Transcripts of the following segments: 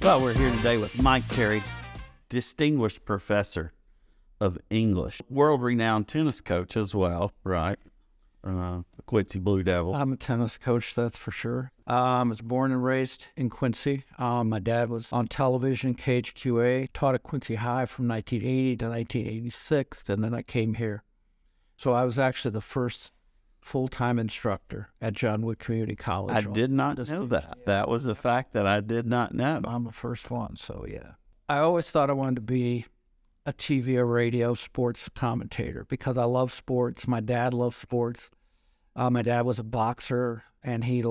Well, we're here today with Mike Terry, distinguished professor of English, world-renowned tennis coach as well, right? The Quincy Blue Devils. I'm a tennis coach, that's for sure. I was born and raised in Quincy. My dad was on television, KHQA, taught at Quincy High from 1980 to 1986, and then I came here. So I was actually the first full-time instructor at John Wood Community College. I did not know that. Yeah. That was a fact that I did not know. I'm the first one, so yeah. I always thought I wanted to be a TV or radio sports commentator because I love sports. My dad loved sports. My dad was a boxer, and he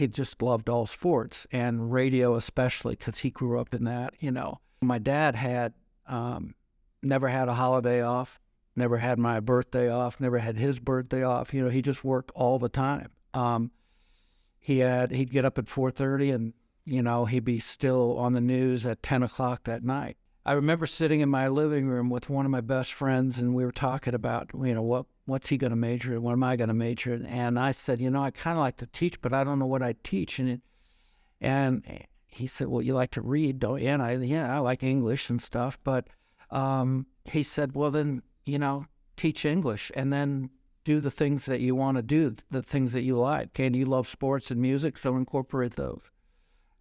just loved all sports, and radio especially because he grew up in that, you know. My dad had never had a holiday off, never had my birthday off, never had his birthday off. You know, he just worked all the time. He'd get up at 4:30 and, you know, he'd be still on the news at 10 o'clock that night. I remember sitting in my living room with one of my best friends, and we were talking about, you know, what's he going to major in? What am I going to major in? And I said, you know, I kind of like to teach, but I don't know what I teach. And he said, well, you like to read, don't you? And I like English and stuff. But he said, well, then, you know, teach English and then do the things that you want to do, the things that you like. And you love sports and music, so incorporate those.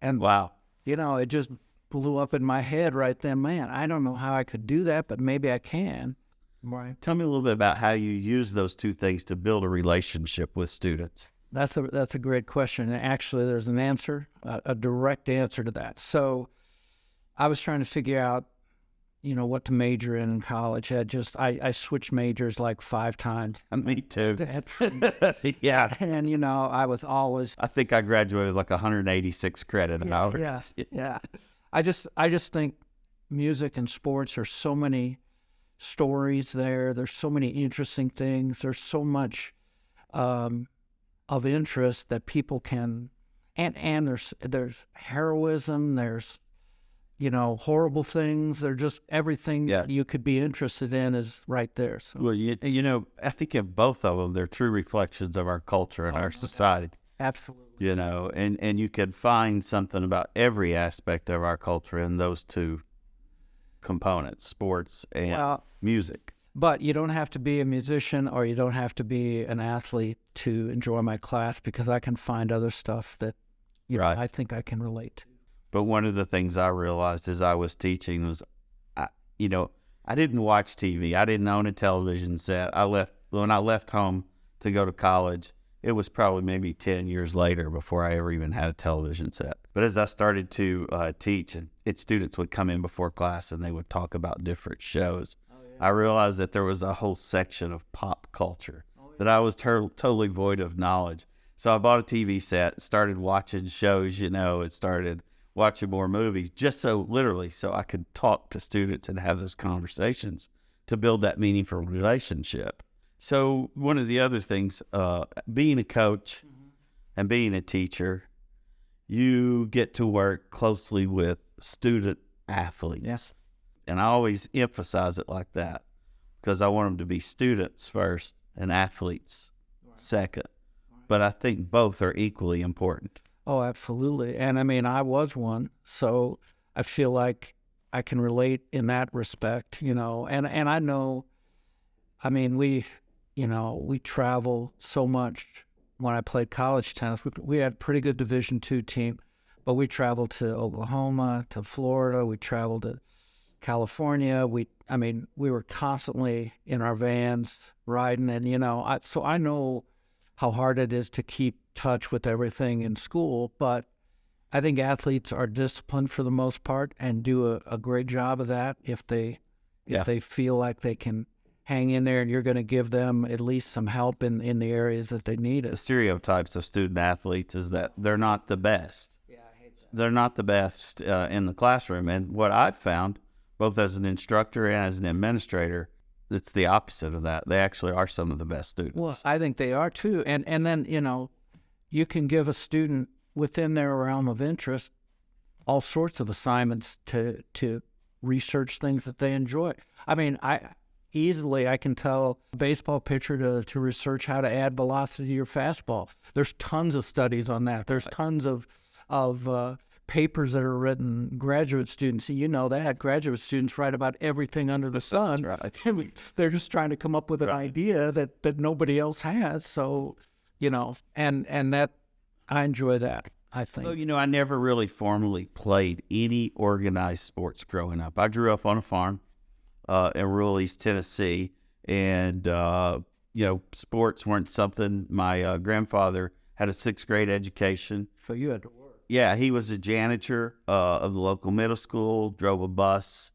And, Wow. you know, it just blew up in my head right then. Man, I don't know how I could do that, but maybe I can. Right. Tell me a little bit about how you use those two things to build a relationship with students. That's a great question. And actually, there's an answer, a direct answer to that. So I was trying to figure out, you know, what to major in college. I switched majors like 5 times. Me too. Yeah. Yeah. And, you know, I was always... I think I graduated like 186 credit hours. Yes. Yeah. I just think music and sports are so many stories there. There's so many interesting things. There's so much of interest that people can, and there's heroism. There's, you know, horrible things. They're just everything that you could be interested in is right there. So. Well, you know, I think in both of them, they're true reflections of our culture and our society. Absolutely. You know, and you can find something about every aspect of our culture in those two components, sports and music. But you don't have to be a musician or you don't have to be an athlete to enjoy my class because I can find other stuff that, you know, I think I can relate to. But one of the things I realized as I was teaching was, I didn't watch TV. I didn't own a television set. When I left home to go to college, it was probably maybe 10 years later before I ever even had a television set. But as I started to teach, and students would come in before class and they would talk about different shows, I realized that there was a whole section of pop culture that I was totally void of knowledge. So I bought a TV set, started watching shows, you know, and started watching more movies just so I could talk to students and have those conversations to build that meaningful relationship. So one of the other things, being a coach and being a teacher, you get to work closely with student athletes. Yes. And I always emphasize it like that because I want them to be students first and athletes second. But I think both are equally important. Oh, absolutely. And I mean, I was one, so I feel like I can relate in that respect, you know, and I know, I mean, we travel so much. When I played college tennis, we had a pretty good Division II team, but we traveled to Oklahoma, to Florida, we traveled to California. We were constantly in our vans riding, and, you know, so I know how hard it is to keep touch with everything in school, but I think athletes are disciplined for the most part and do a great job of that if they feel like they can hang in there and you're going to give them at least some help in the areas that they need it. The stereotypes of student athletes is that they're not the best. Yeah, I hate that. They're not the best in the classroom. And what I've found, both as an instructor and as an administrator, it's the opposite of that. They actually are some of the best students. Well, I think they are too. And then, you know, you can give a student within their realm of interest all sorts of assignments to research things that they enjoy. I mean, I can tell a baseball pitcher to research how to add velocity to your fastball. There's tons of studies on that. There's tons of papers that are written, graduate students, you know that graduate students write about everything under the sun. Right. They're just trying to come up with an idea that nobody else has. So, and that I enjoy that, I think. So, I never really formally played any organized sports growing up. I grew up on a farm in rural East Tennessee, and, sports weren't something. My grandfather had a 6th grade education. So you had to work. Yeah, he was a janitor of the local middle school, drove a bus.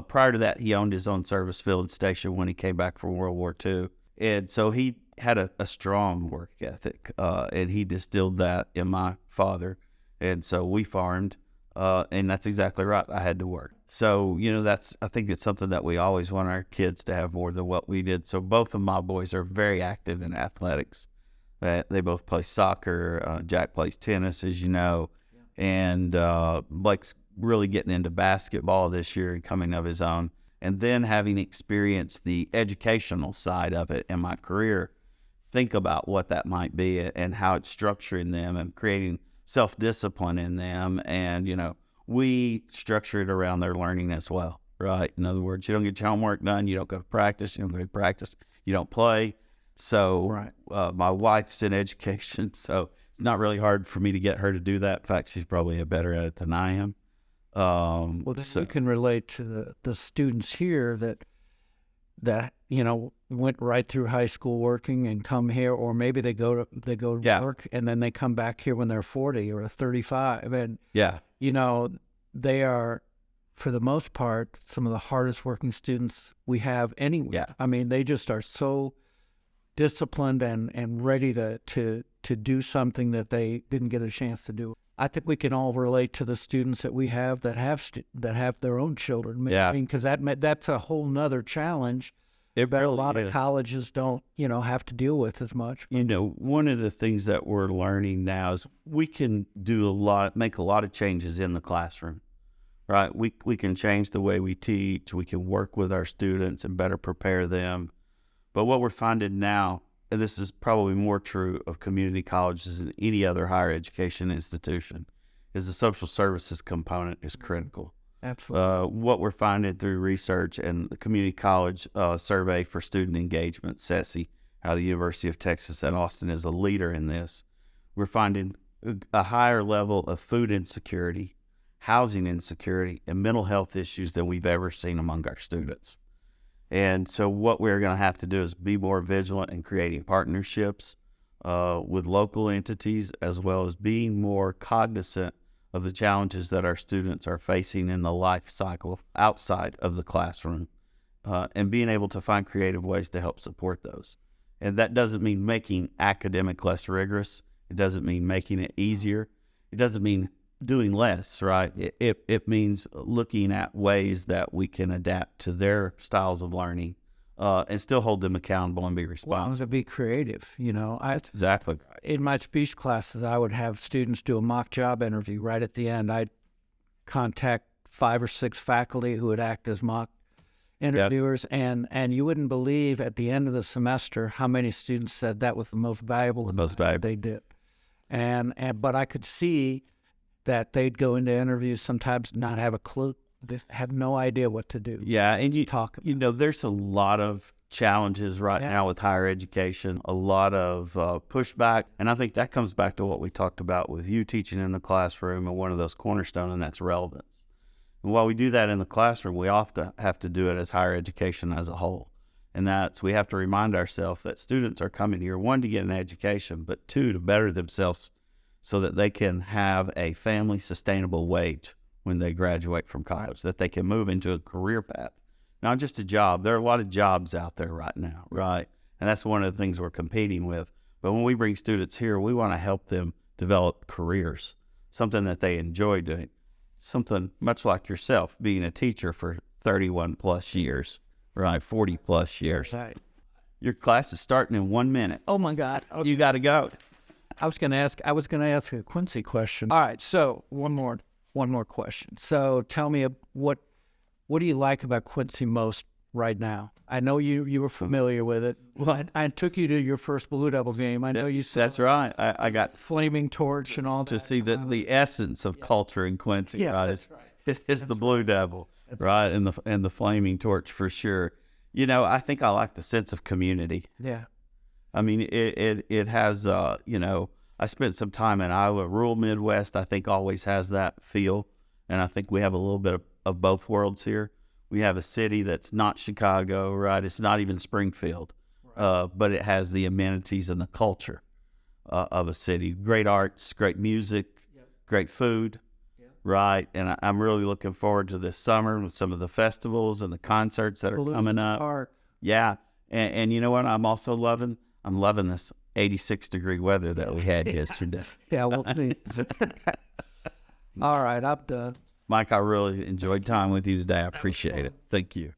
Prior to that, he owned his own service field station when he came back from World War II. And so he had a strong work ethic, and he distilled that in my father. And so we farmed, and that's exactly right. I had to work. So, I think it's something that we always want our kids to have more than what we did. So both of my boys are very active in athletics. They both play soccer. Jack plays tennis, as you know. And Blake's really getting into basketball this year and coming of his own. And then having experienced the educational side of it in my career, think about what that might be and how it's structuring them and creating self-discipline in them. And, we structure it around their learning as well, right? In other words, you don't get your homework done, you don't go to practice, you don't go to practice, you don't play. So my wife's in education, so it's not really hard for me to get her to do that. In fact, she's probably better at it than I am. Well, you can relate to the students here that went right through high school working and come here, or maybe they go to work and then they come back here when they're 40 or 35, and they are, for the most part, some of the hardest working students we have anywhere. Yeah. I mean, they just are so disciplined and ready to do something that they didn't get a chance to do. I think we can all relate to the students that we have that have their own children. Yeah. I mean, because that's a whole nother challenge that a lot of colleges don't, have to deal with as much. One of the things that we're learning now is we can make a lot of changes in the classroom, right? We can change the way we teach. We can work with our students and better prepare them. But what we're finding now, and this is probably more true of community colleges than any other higher education institution, is the social services component is critical. Absolutely. What we're finding through research and the community college survey for student engagement, SESI, out of the University of Texas at Austin is a leader in this. We're finding a higher level of food insecurity, housing insecurity, and mental health issues than we've ever seen among our students. And so what we're going to have to do is be more vigilant in creating partnerships with local entities, as well as being more cognizant of the challenges that our students are facing in the life cycle outside of the classroom, and being able to find creative ways to help support those. And that doesn't mean making academic less rigorous. It doesn't mean making it easier. It doesn't mean doing less, right? It means looking at ways that we can adapt to their styles of learning and still hold them accountable and be responsible. Well, to be creative, That's exactly right. In my speech classes, I would have students do a mock job interview right at the end. I'd contact 5 or 6 faculty who would act as mock interviewers, and you wouldn't believe at the end of the semester how many students said that was the most valuable they did. But I could see that they'd go into interviews sometimes not have a clue, they have no idea what to do. Yeah, and there's a lot of challenges right now with higher education, a lot of pushback, and I think that comes back to what we talked about with you teaching in the classroom, and one of those cornerstones, and that's relevance. And while we do that in the classroom, we often have to do it as higher education as a whole. And that's, we have to remind ourselves that students are coming here, 1, to get an education, but 2, to better themselves so that they can have a family sustainable wage when they graduate from college, that they can move into a career path, not just a job. There are a lot of jobs out there right now, right? And that's one of the things we're competing with. But when we bring students here, we want to help them develop careers, something that they enjoy doing, something much like yourself, being a teacher for 31 plus years, right? 40 plus years. Right. Your class is starting in 1 minute. Oh my God. You got to go. I was going to ask a Quincy question. All right. So one more question. So tell me, what do you like about Quincy most right now. I know you were familiar with it. Well, I took you to your first Blue Devil game. I know you saw That's right. I got Flaming Torch and all that. to see the essence of culture in Quincy. Yeah, Right? that's It is the Blue Devil, right? And the Flaming Torch for sure. You know, I think I like the sense of community. Yeah. I mean, it has, you know, I spent some time in Iowa. Rural Midwest, I think, always has that feel. And I think we have a little bit of both worlds here. We have a city that's not Chicago, right? It's not even Springfield, but it has the amenities and the culture of a city. Great arts, great music, great food, right? And I'm really looking forward to this summer with some of the festivals and the concerts that are coming up. Park. Yeah. And you know what I'm also loving? I'm loving this 86-degree weather that we had yesterday. Yeah, we'll see. All right, I'm done. Mike, I really enjoyed time with you today. I appreciate it. Thank you.